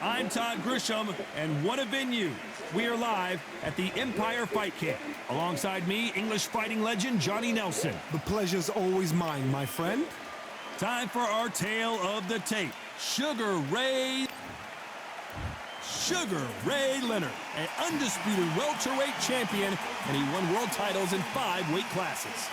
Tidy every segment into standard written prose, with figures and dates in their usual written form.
I'm Todd Grisham, and what a venue. We are live at the Empire Fight Camp. Alongside me, English fighting legend Johnny Nelson. The pleasure's always mine, my friend. Time for our tale of the tape. Sugar Ray Leonard, an undisputed welterweight champion, and he won world titles in 5 weight classes.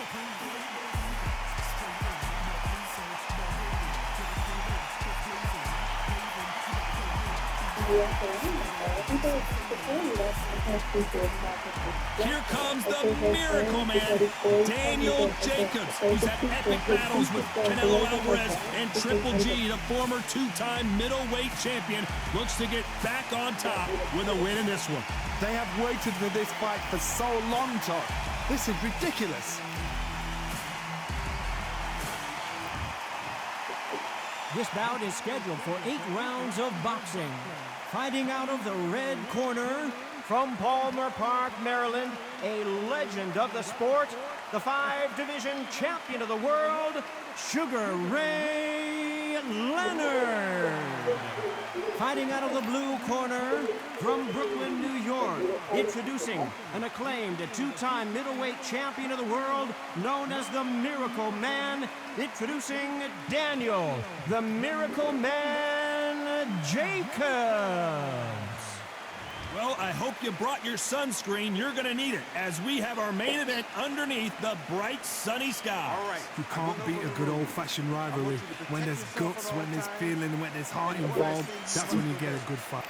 Here comes the Miracle Man, Daniel Jacobs, who's had epic battles with Canelo Alvarez and Triple G, the former 2-time middleweight champion, looks to get back on top with a win in this one. They have waited for this fight for so long, Todd. This is ridiculous. This bout is scheduled for 8 rounds of boxing. Fighting out of the red corner, from Palmer Park, Maryland, a legend of the sport, the 5-division champion of the world, Sugar Ray Leonard. Fighting out of the blue corner, from Brooklyn, New York, introducing an acclaimed 2-time middleweight champion of the world, known as the Miracle Man, introducing Daniel, the Miracle Man Jacobs. Well, I hope you brought your sunscreen. You're going to need it, as we have our main event underneath the bright, sunny sky. All right. You can't beat a good old-fashioned rivalry. When there's guts, when there's feeling, when there's heart involved, that's when you get a good fight.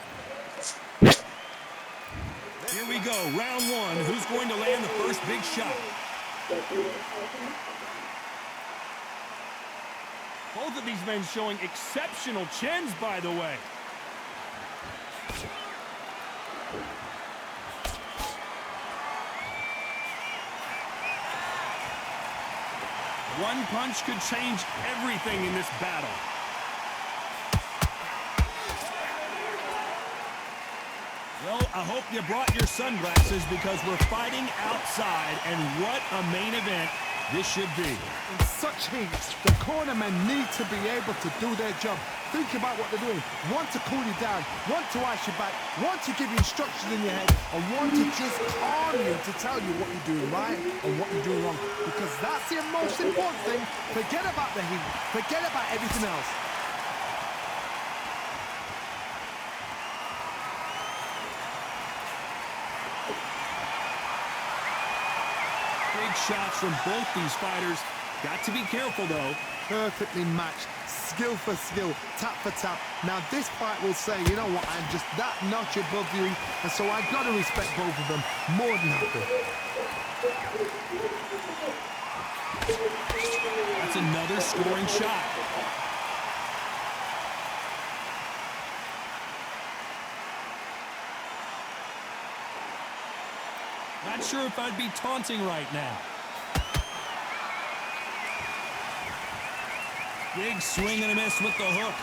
Here we go, round 1. Who's going to land the first big shot? Both of these men showing exceptional chins, by the way. One punch could change everything in this battle. Well, I hope you brought your sunglasses because we're fighting outside, and what a main event this should be. In such heat, the cornermen need to be able to do their job. Think about what they're doing. One to cool you down, one to ice you back, one to give you instructions in your head, and one to just calm you to tell you what you're doing right and what you're doing wrong. Because that's the most important thing. Forget about the heat. Forget about everything else. Big shots from both these fighters. Got to be careful, though. Perfectly matched, skill for skill, tap for tap. Now this fight will say, you know what, I'm just that notch above you, and so I've got to respect both of them. More than happy. That's another scoring shot. Not sure if I'd be taunting right now. Big swing and a miss with the hook.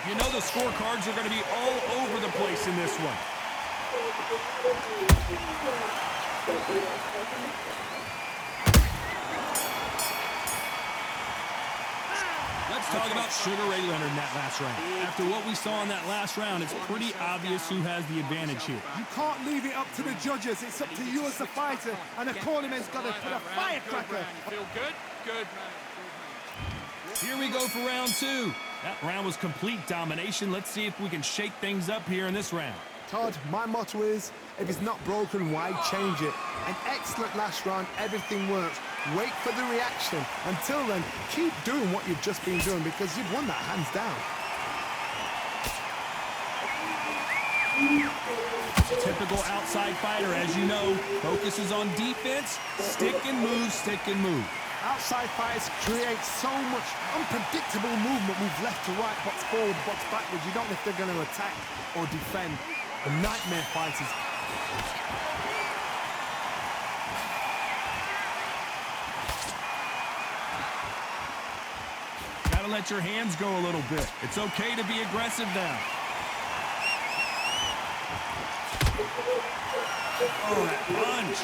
You know the scorecards are going to be all over the place in this one. Let's talk about Sugar Ray Leonard in that last round. After what we saw in that last round, it's pretty obvious who has the advantage here. You can't leave it up to the judges. It's up to you as the fighter, and the cornerman's got to put a firecracker. Feel good? Good. Here we go for round two. That round was complete domination. Let's see if we can shake things up here in this round. Todd, my motto is, if it's not broken, why change it? An excellent last round, everything works. Wait for the reaction. Until then, keep doing what you've just been doing because you've won that hands down. Typical outside fighter, as you know, focuses on defense, stick and move. Outside fighters create so much unpredictable movement, move left to right, box forward, box backwards. You don't know if they're going to attack or defend. Nightmare fighters. Gotta let your hands go a little bit. It's okay to be aggressive now. Oh, that punch.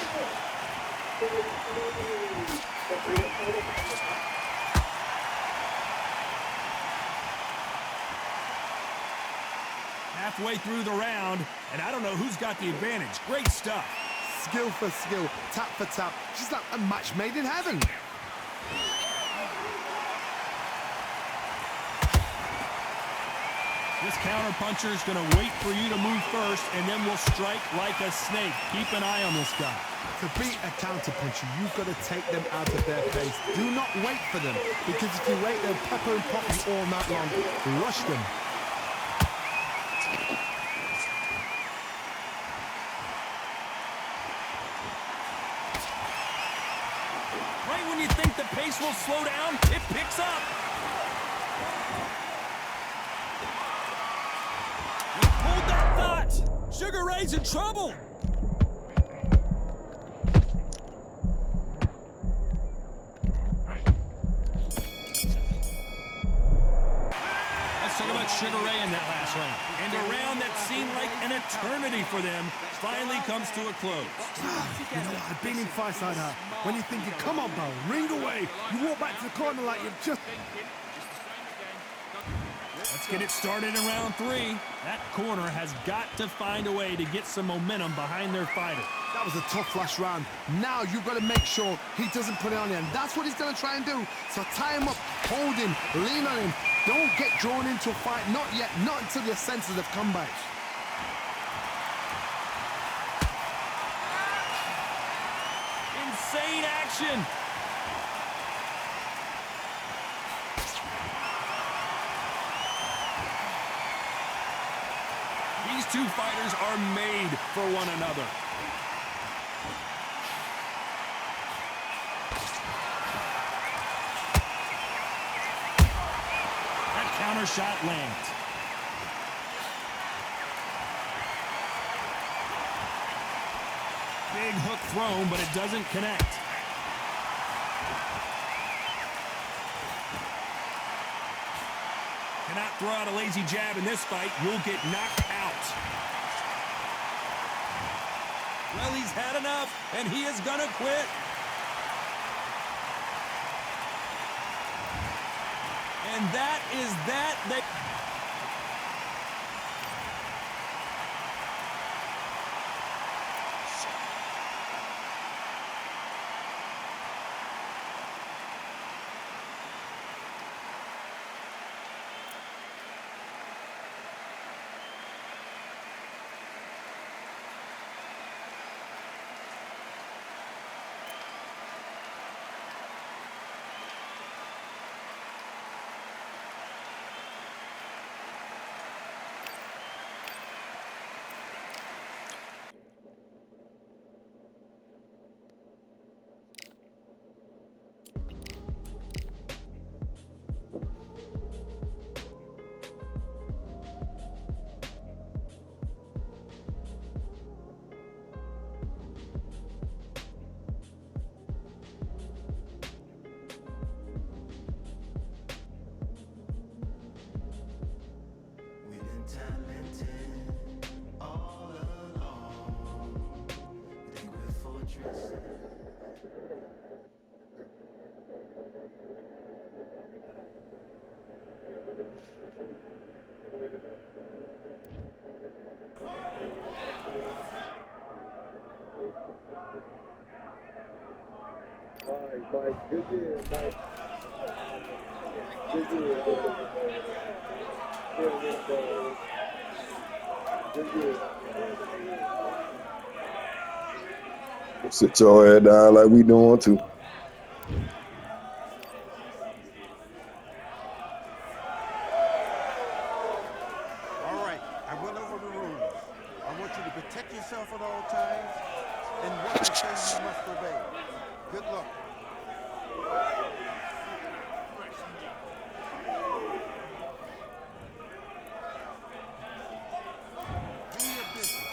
Halfway through the round, and I don't know who's got the advantage. Great stuff. Skill for skill, tap for tap. Just like a match made in heaven. This counter-puncher is going to wait for you to move first, and then will strike like a snake. Keep an eye on this guy. To beat a counter-puncher, you've got to take them out of their pace. Do not wait for them, because if you wait, they'll pepper and pop you all night long. Rush them. Right when you think the pace will slow down, it picks up. Hold that thought. Sugar Ray's in trouble. Let's talk about Sugar Ray in that last round. And a round that seemed like an eternity for them finally comes to a close. You know, I've been in fights like that. When you're thinking, come on, bro, ring away. You walk back to the corner like you've just... Let's get it started in round three. That corner has got to find a way to get some momentum behind their fighter. That was a tough last round. Now you've got to make sure he doesn't put it on you, and that's what he's going to try and do. So tie him up, hold him, lean on him. Don't get drawn into a fight. Not yet, not until your senses have come back. Insane action. These two fighters are made for one another. That counter shot lands. Big hook thrown, but it doesn't connect. Cannot throw out a lazy jab in this fight. You'll get knocked out. Well, he's had enough, and he is gonna quit. And that is that. Mike, good deal, Mike. Good deal, good deal. Sit your head down like we doing too. All right, I went over the rules. I want you to protect yourself at all times, and what I say you must obey. Good luck. Do your business.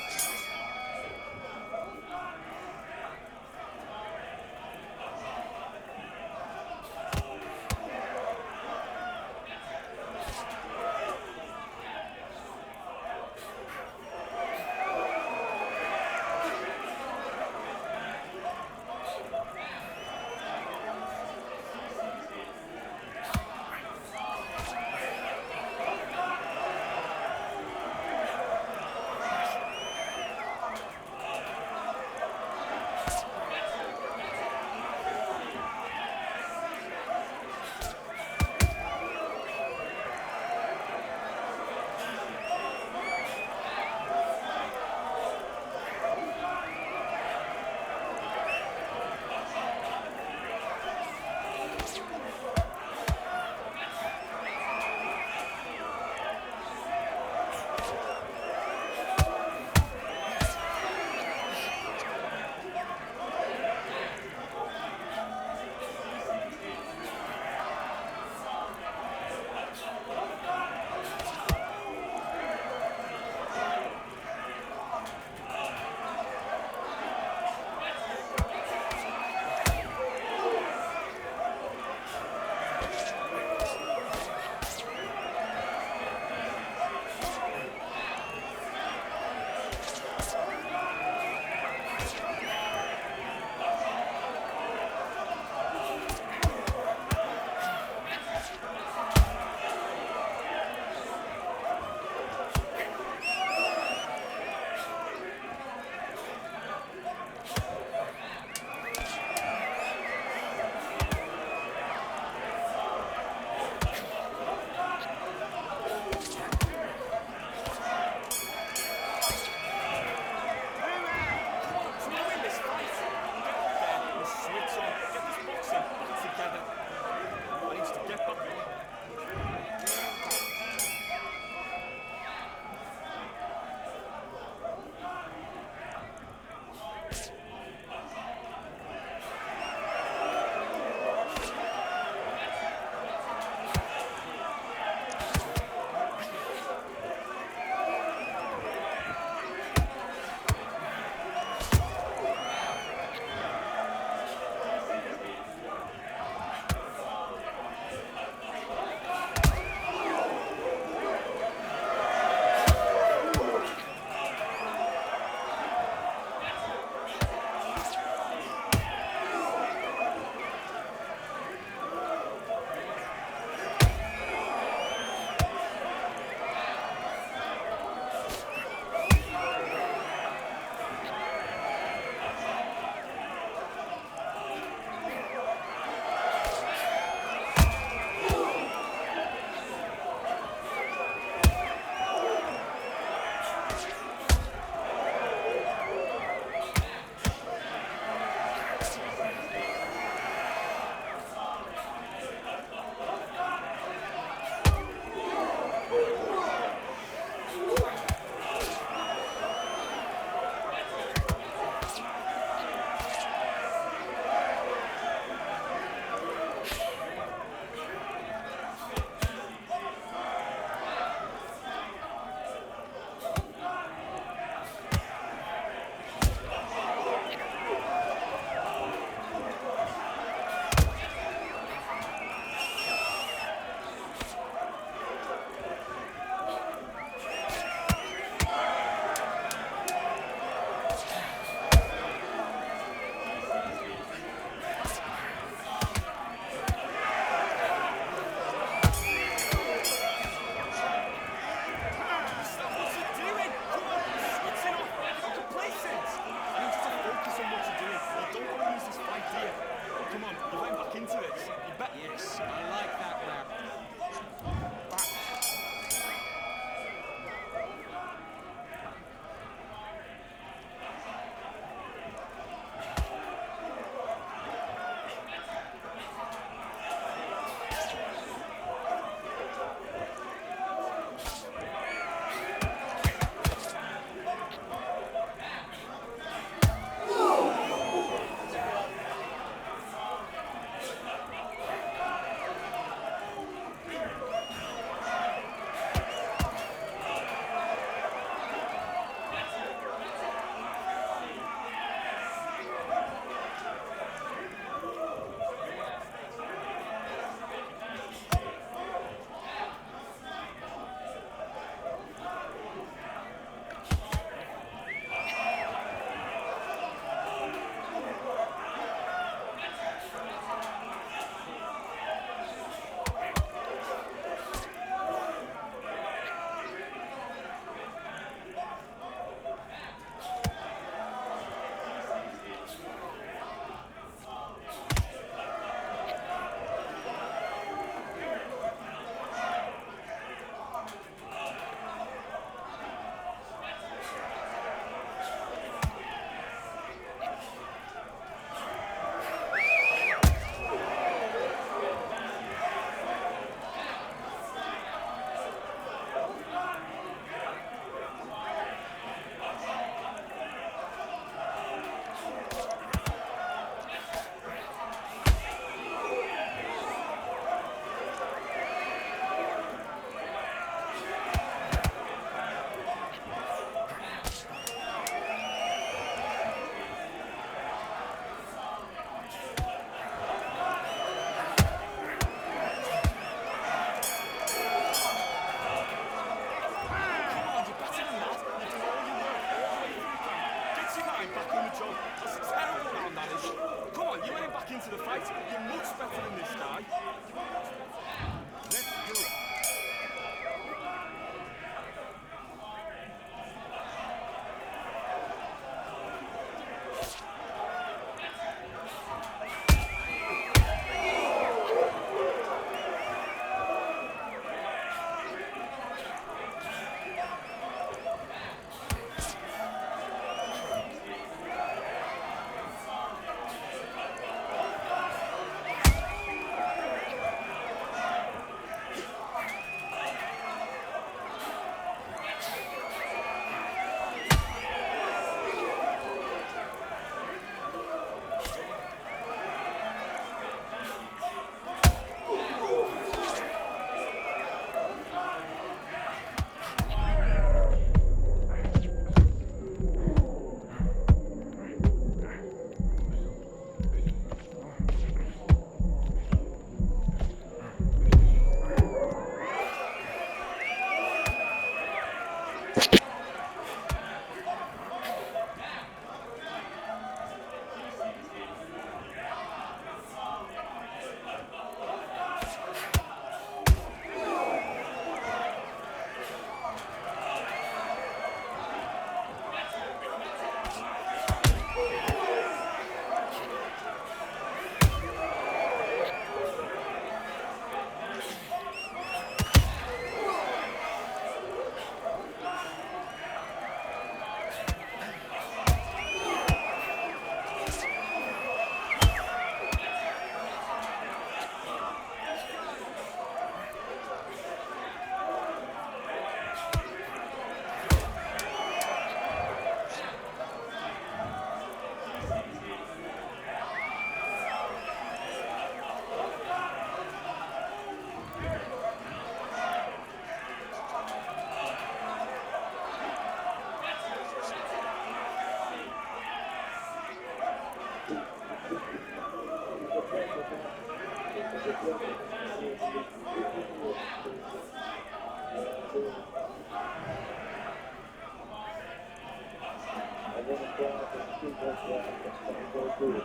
Go do it.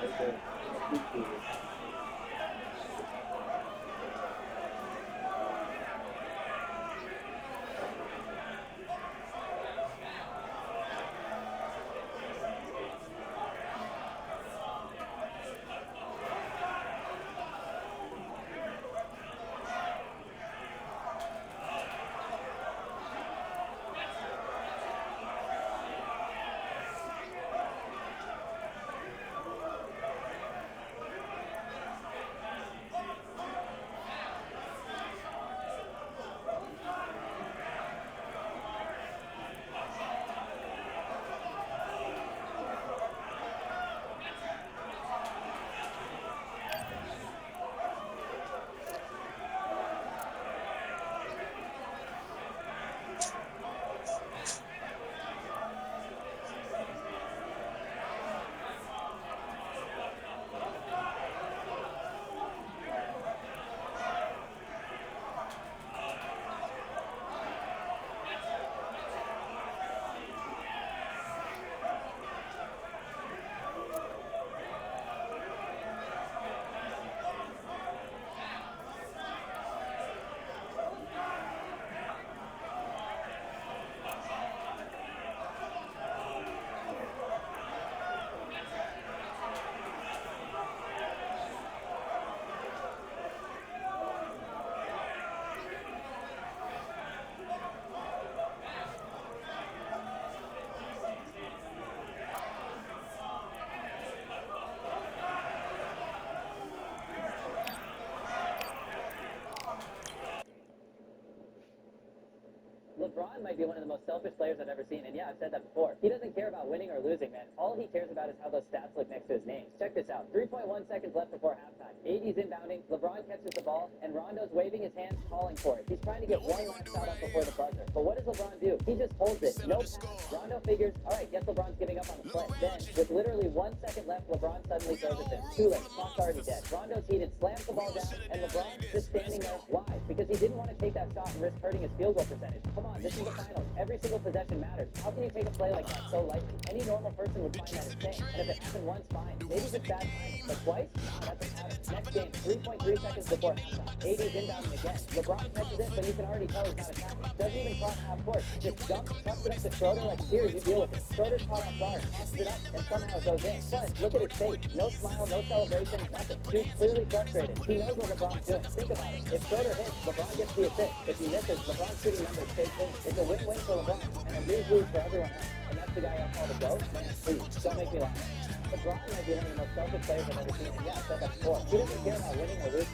Amen. I appreciate it. LeBron might be one of the most selfish players I've ever seen, and yeah, I've said that before. He doesn't care about winning or losing, man. All he cares about is how those stats look next to his name. Check this out. 3.1 seconds left before halftime. AD's inbounding, LeBron catches the ball, and Rondo's waving his hands, calling for it. He's trying to get one last shot up before the buzzer. But what does LeBron do? He just holds it. No pass. Rondo figures, all right, guess LeBron's giving up on the play. Then, with literally 1 second left, LeBron suddenly throws it to him. Too late. Clock's already dead. Rondo's heated, slams the ball down, and LeBron just standing there. Why? Because he didn't want to take that shot and risk hurting his field goal percentage. Come on, this is the finals. Every single possession matters. How can you take a play like that so lightly? Any normal person would find that insane. And if it happened once, fine. Maybe it's bad timing. But twice? Nah, that's a pattern. Next game, 3.3 seconds before halftime. AD's inbounding again. LeBron catches it, but you can already tell he's not attacking. Doesn't even cross half court. Just jumps, tucks it up to Schroeder like, here, you deal with it. Schroeder's caught off guard, passes it up, and somehow it goes in. But look at his face. No smile, no celebration, nothing. He's clearly frustrated. He knows what LeBron's doing. Think about it. If Schroeder hits, LeBron gets the assist. If he misses, LeBron's shooting numbers stay clean. It's a win-win for LeBron, and a lose-lose for everyone else. And that's the guy I call the GOAT. Man, please, don't make me laugh. LeBron might be one of the most selfish players I've ever seen, and yeah, I said that before. He doesn't care about winning or losing.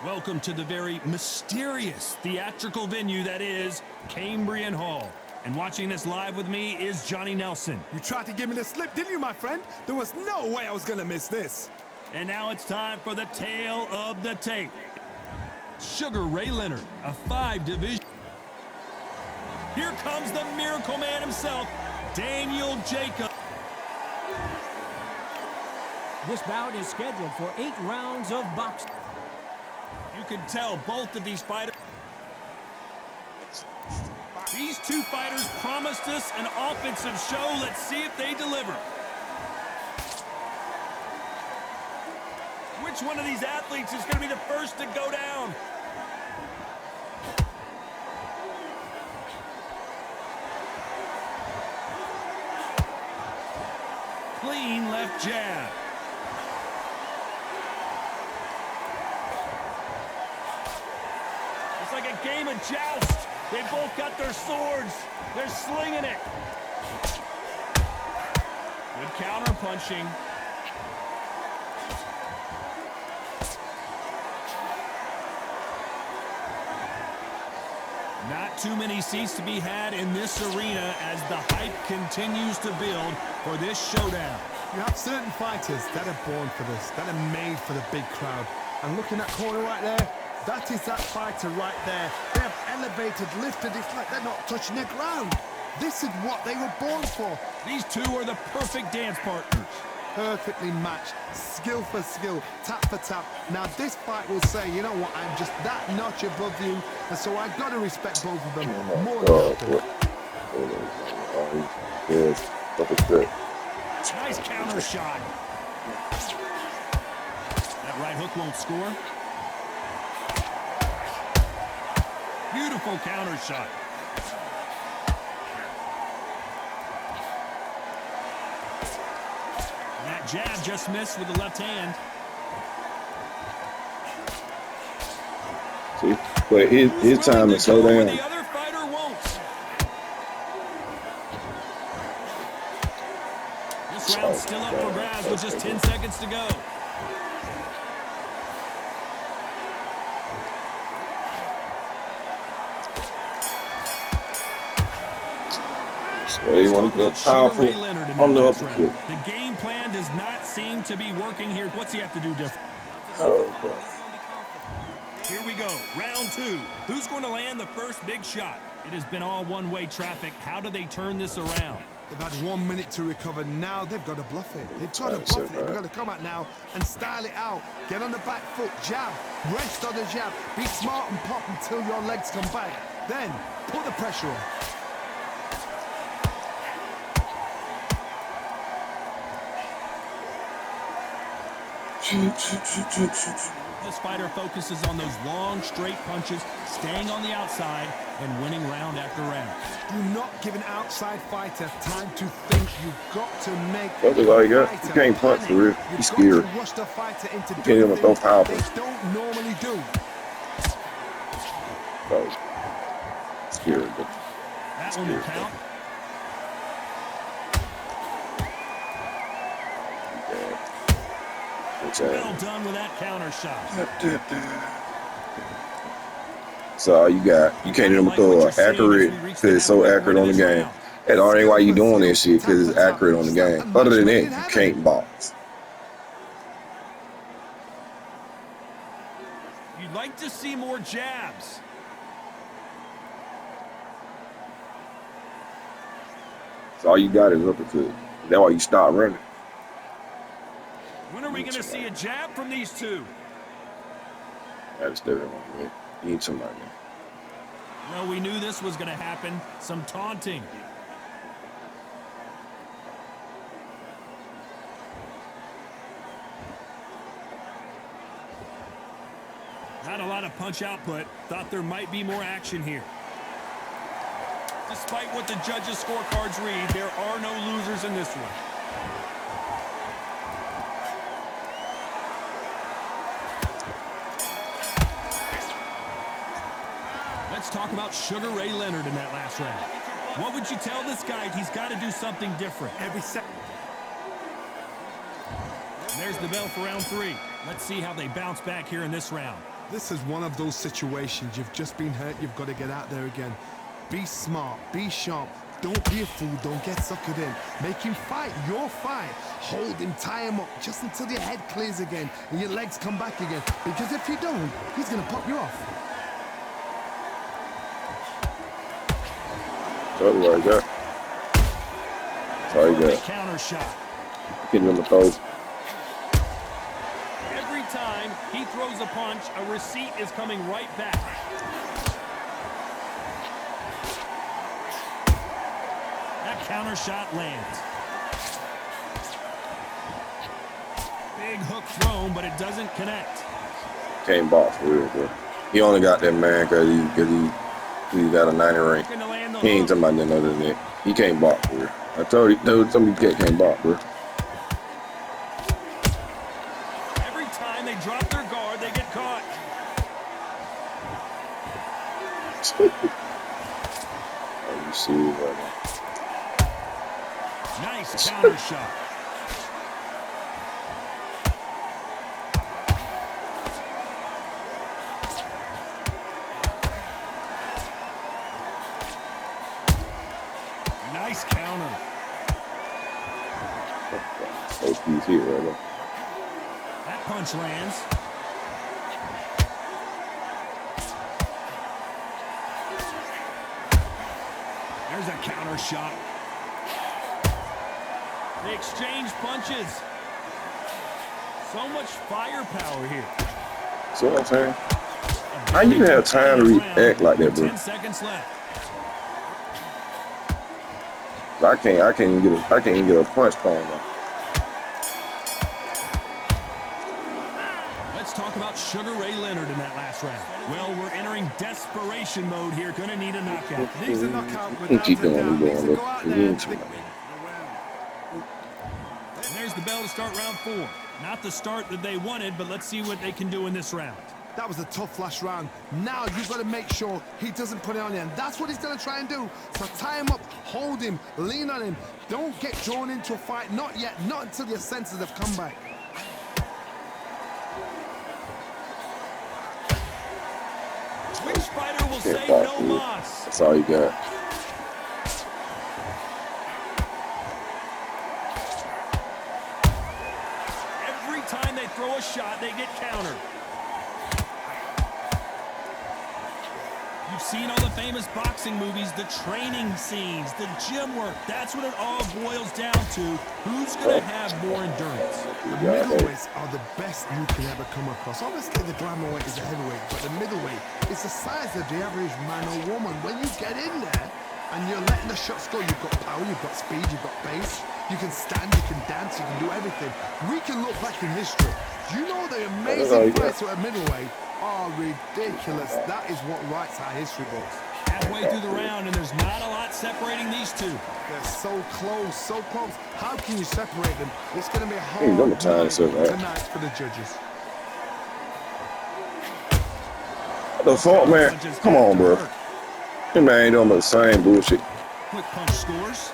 Welcome to the very mysterious theatrical venue that is Cambrian Hall. And watching this live with me is Johnny Nelson. You tried to give me the slip, didn't you, my friend? There was no way I was going to miss this. And now it's time for the tale of the tape. Sugar Ray Leonard, a 5-division. Here comes the Miracle Man himself, Daniel Jacobs. This bout is scheduled for 8 rounds of boxing. You can tell both of these fighters. These two fighters promised us an offensive show. Let's see if they deliver. Which one of these athletes is going to be the first to go down? Clean left jab. It's like a game of joust. They both got their swords. They're slinging it. Good counter punching. Not too many seats to be had in this arena as the hype continues to build for this showdown. You have certain fighters that are born for this, that are made for the big crowd. And looking at that corner right there, that is that fighter right there. They have elevated, lifted, it's like they're not touching the ground. This is what they were born for. These two are the perfect dance partners. Perfectly matched, skill for skill, tap for tap. Now this fight will say, you know what, I'm just that notch above you, and so I've got to respect both of them more than that. Yes, double straight. Nice counter shot. That right hook won't score. Beautiful counter shot. That jab just missed with the left hand. See, but his time to slow down. The other fighter won't. This round's still up for grabs with just 10 seconds to go. So they want to go powerful on the uppercut. The game plan does not seem to be working here. What's he have to do different? Oh, bro. Here we go, round 2. Who's going to land the first big shot? It has been all one-way traffic. How do they turn this around? They've had 1 minute to recover. Now they've got to bluff it. They've got to bluff it. They've got to come out now and style it out. Get on the back foot, jab, rest on the jab. Be smart and pop until your legs come back. Then put the pressure on. This fighter focuses on those long, straight punches, staying on the outside, and winning round after round. Do not give an outside fighter time to think. You've got to make That's all you got. You can't punch for real. He's scared. Rush the fighter into You can't even throw power. they don't normally do. Oh, scared. That one will count. Well done with that counter shot. So you got, you can't even throw it accurate because it's so accurate on the game. And the only why you doing this shit because it's accurate on the game. Other than that, you can't box. You'd like to see more jabs. So all you got is uppercut. That's why you stop running. When are we going to see a jab from these two? That's different, man. You need somebody. Well, we knew this was going to happen. Some taunting. Not a lot of punch output. Thought there might be more action here. Despite what the judges' scorecards read, there are no losers in this one. Let's talk about Sugar Ray Leonard in that last round. What would you tell this guy? He's got to do something different. Every second. There's the bell for round 3. Let's see how they bounce back here in this round. This is one of those situations. You've just been hurt. You've got to get out there again. Be smart. Be sharp. Don't be a fool. Don't get suckered in. Make him fight your fight. Hold him, tie him up just until your head clears again and your legs come back again. Because if you don't, he's going to pop you off. That's all you got. That's all you got. Counter shot. Getting on the toes. Every time he throws a punch, a receipt is coming right back. That counter shot lands. Big hook thrown, but it doesn't connect. Can't box for real, bro. He only got that man because he got a 90 rank. He ain't talking about nothing other than that. He can't box for real. I told you, somebody can't box, bro. Every time they drop their guard, they get caught. Are you serious right now? Nice counter shot. Nice counter. So he's here right now. That punch lands. There's a counter shot. They exchange punches. So much firepower here. So what I'm saying? How you have time to react like that, bro? 10 seconds left. I can't even get a punch call now. Let's talk about Sugar Ray Leonard in that last round. Well, we're entering desperation mode here. Gonna need a knockout. Needs a knockout You without keep a doing doubt. what Needs to you're go out doing, there. bro. And there's the bell to start round 4. Not the start that they wanted, but let's see what they can do in this round. That was a tough last round. Now you've got to make sure he doesn't put it on you, and that's what he's going to try and do. So tie him up, hold him, lean on him. Don't get drawn into a fight. Not yet. Not until your senses have come back. Which fighter will say Can't no box, dude. mas? That's all you got. Every time they throw a shot, they get countered. You've seen all the famous boxing movies, the training scenes, the gym work. That's what it all boils down to. Who's going to have more endurance? The middleweights are the best you can ever come across. Obviously, the glamour weight is a heavyweight, but the middleweight is the size of the average man or woman. When you get in there and you're letting the shots go, you've got power, you've got speed, you've got pace. You can stand, you can dance, you can do everything. We can look back in history. You know the amazing fights at middleweight are ridiculous. That is what writes our history books. Halfway through the round, and there's not a lot separating these two. They're so close, so close. How can you separate them? It's going to be a hard Hey, number night time, so, right? tonight for the judges. What the fuck, man? Come on, bro. This man ain't doing the same bullshit. Quick punch scores.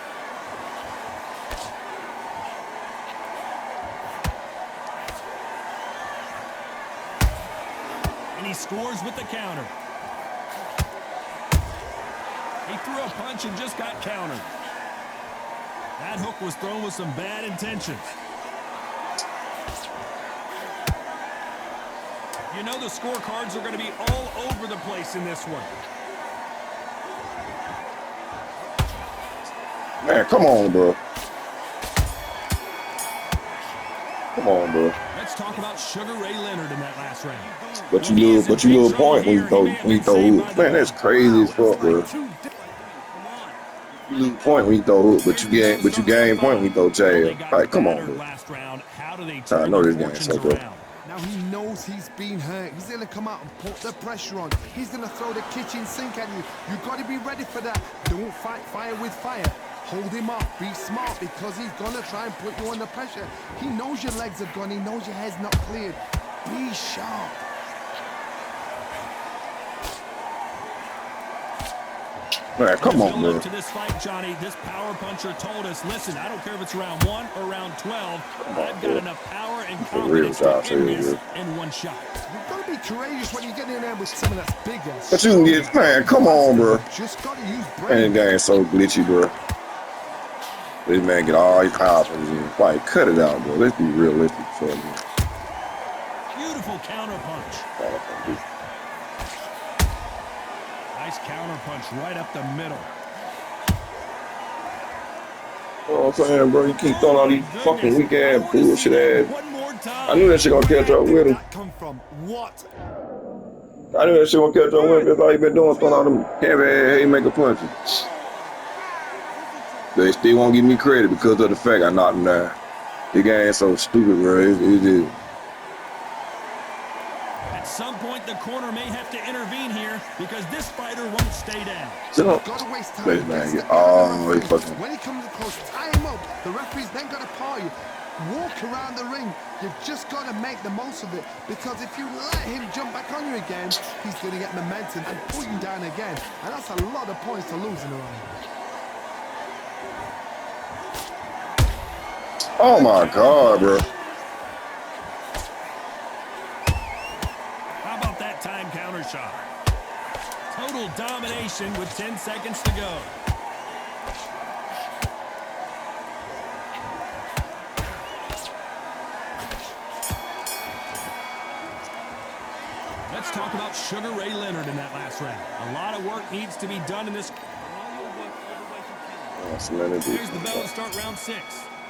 And he scores with the counter. He threw a punch and just got countered. That hook was thrown with some bad intentions. You know the scorecards are going to be all over the place in this one. Man, come on, bro. Come on, bro. Let's talk about Sugar Ray Leonard in that last round. But you lose a point when you throw hooks. Man, that's crazy as fuck, bro. You lose a point when you throw hooks, but you gain point when you throw jab. Like, come on, bro. I know this game so good. Now he knows he's been hurt. He's going to come out and put the pressure on. He's going to throw the kitchen sink at you. You've got to be ready for that. Don't fight fire with fire. Hold him off. Be smart because he's going to try and put you under pressure. He knows your legs are gone. He knows your head's not cleared. Be sharp. Man, come on, man. To this fight, Johnny, this power puncher told us, listen, I don't care if it's round 1 or round 12. I've got enough power and confidence to end this in one shot. You've got to be courageous when you get in there with someone that's bigger. But you can get, man, come on, bro. Just got to use brain. Man, the game's so glitchy, bro. This man get all his power from his Like, cut it out, bro. Let's be realistic for me. Beautiful counter punch. Nice counter punch right up the middle. You know what I'm saying, bro? You keep throwing all these fucking weak ass bullshit ass. One more time. I knew that shit gonna catch up with him. That come from what? I knew that shit gonna catch up with him. That's all he been doing, throwing all them heavy ass haymaker punches. They still won't give me credit because of the fact I knocked him down. This game is so stupid, bro. It is. At some point, the corner may have to intervene here because this fighter won't stay down. So, Gotta waste time. this man get all he fucking. When he comes close, tie him up. The referee's then got to paw you. Walk around the ring. You've just got to make the most of it because if you let him jump back on you again, he's going to get momentum and pull you down again. And that's a lot of points to lose in a round. Oh my God, bro. How about that time counter shot? Total domination with 10 seconds to go. Sugar Ray Leonard in that last round. A lot of work needs to be done in this. Here's the bell to start round 6.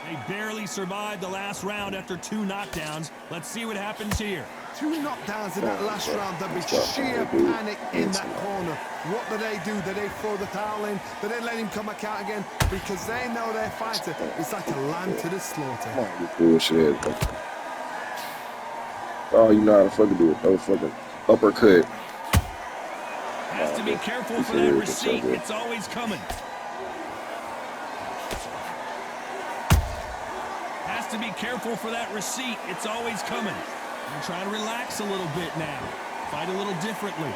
They barely survived the last round after 2 knockdowns. Let's see what happens here. 2 knockdowns in that last round. There'll be sheer panic in that corner. What do? Do they throw the towel in? Do they let him come back out again? Because they know their fighter is like a lamb to the slaughter. Bullshit. Oh, you know how to fucking do it. Oh, fucking uppercut. Has to be careful for that receipt. It's always coming. Has to be careful for that receipt. It's always coming. I'm trying to relax a little bit now. Fight a little differently.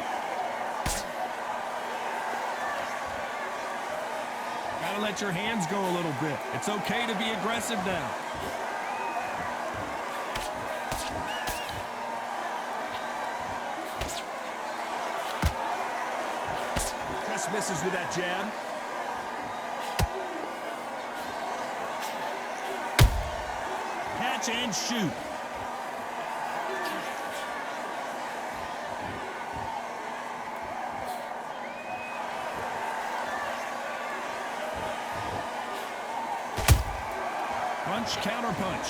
Gotta let your hands go a little bit. It's okay to be aggressive now. Just misses with that jab. Catch and shoot. Punch, counter punch.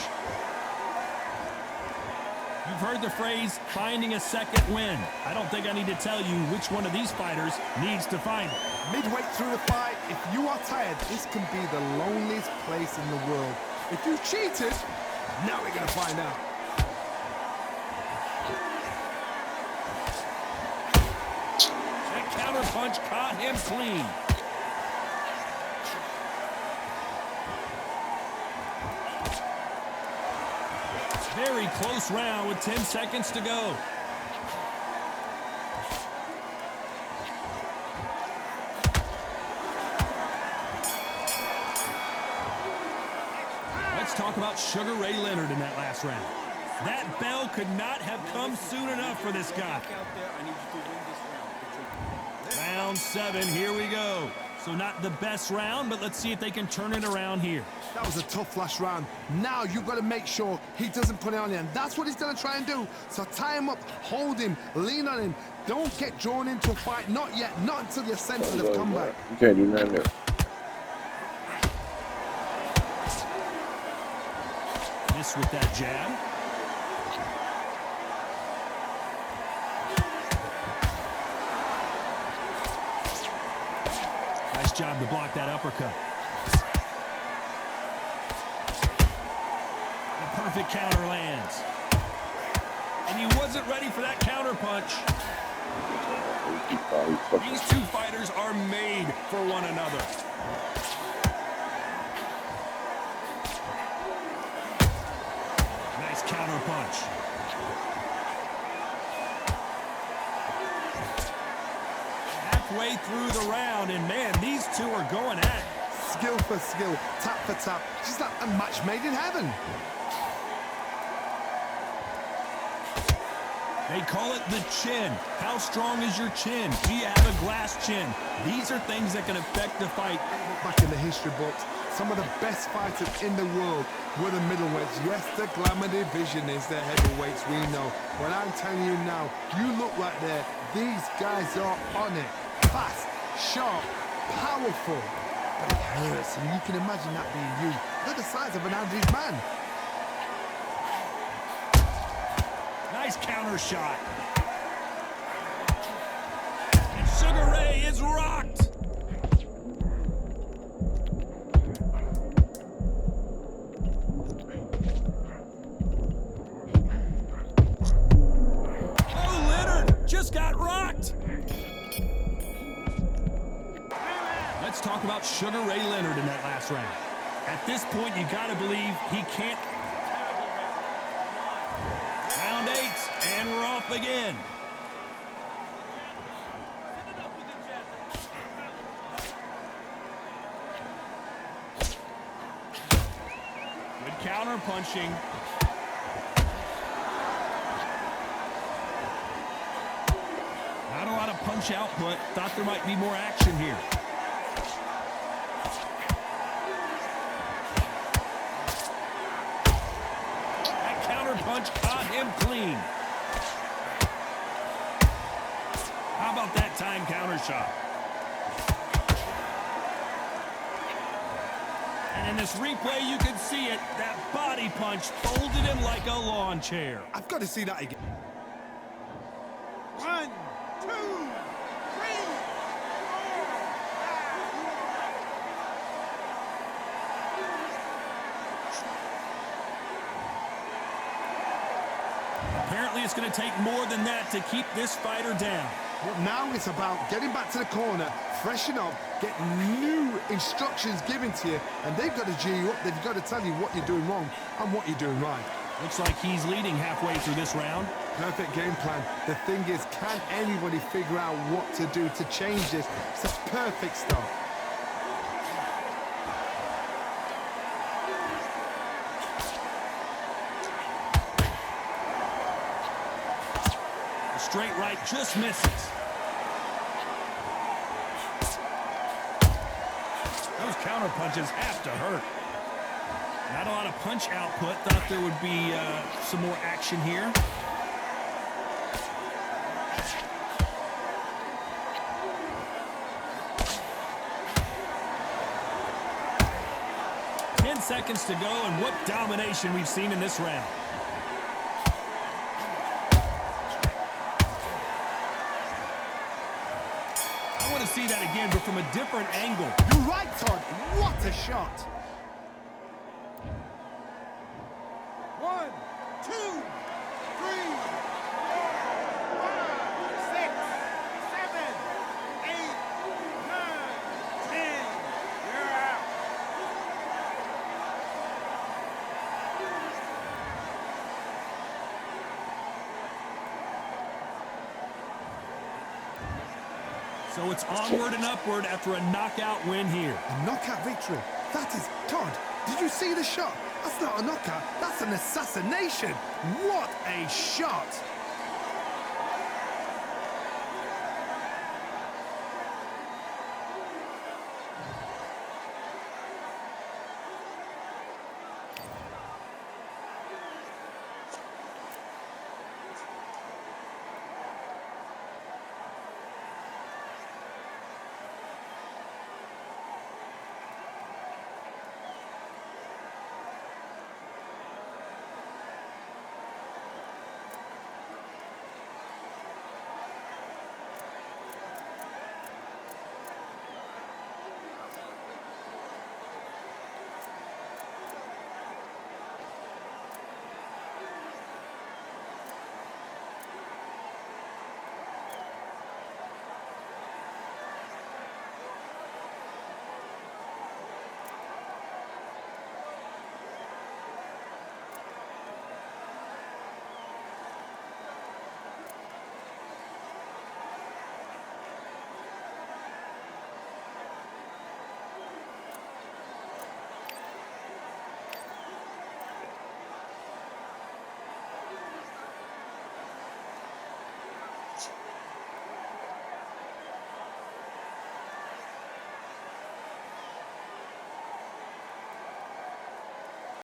You've heard the phrase, finding a second win. I don't think I need to tell you which one of these fighters needs to find it. Midway through the fight, if you are tired, this can be the loneliest place in the world. If you cheated, now we're going to find out. That counter punch caught him clean. Very close round with 10 seconds to go. Let's talk about Sugar Ray Leonard in that last round. That bell could not have come soon enough for this guy. Round 7, here we go. So not the best round, but let's see if they can turn it around here. That was a tough last round. Now you've got to make sure he doesn't put it on you, and that's what he's going to try and do. So tie him up, hold him, lean on him. Don't get drawn into a fight. Not yet. Not until you're sent to the comeback. You can't do nothing there. Miss with that jab. Nice job to block that uppercut. The perfect counter lands. And he wasn't ready for that counter punch. These two fighters are made for one another. Nice counter punch. Halfway through the round, and man, these two are going at it. Skill for skill, tap for tap. Just like a match made in heaven. They call it the chin. How strong is your chin? Do you have a glass chin? These are things that can affect the fight. Back in the history books, some of the best fighters in the world were the middleweights. Yes, the glamour division is the heavyweights, we know. But I'm telling you now, you look right there. These guys are on it. Fast, sharp, powerful. But it hurts, and you can imagine that being you. They're the size of an average man. Nice counter shot. And Sugar Ray is rocked. Oh, Leonard just got rocked. Let's talk about Sugar Ray Leonard in that last round. At this point, you gotta believe he can't. Round 8, and we're off again. Good counter punching. Not a lot of punch output. Thought there might be more action here. That counter punch caught him clean. about that time counter shot? And in this replay, you can see it. That body punch folded him like a lawn chair. I've got to see that again. 1, 2, 3, 4. Apparently, it's going to take more than that to keep this fighter down. But now it's about getting back to the corner, freshen up, get new instructions given to you, and they've got to G you up. They've got to tell you what you're doing wrong and what you're doing right. Looks like he's leading halfway through this round. Perfect game plan. The thing is, can anybody figure out what to do to change this? It's a perfect start. The straight right just misses. Those counter punches have to hurt. Not a lot of punch output. Thought there would be some more action here. Seconds to go, and what domination we've seen in this round. I want to see that again, but from a different angle. You're right, Todd. What a shot. 1, 2, 3, 4, 5, 6, 7, 8, 9, 10. You're out. So it's onward and upward after a knockout win here. A knockout victory. That is, Todd, did you see the shot? That's not a knockout, that's an assassination. What a shot.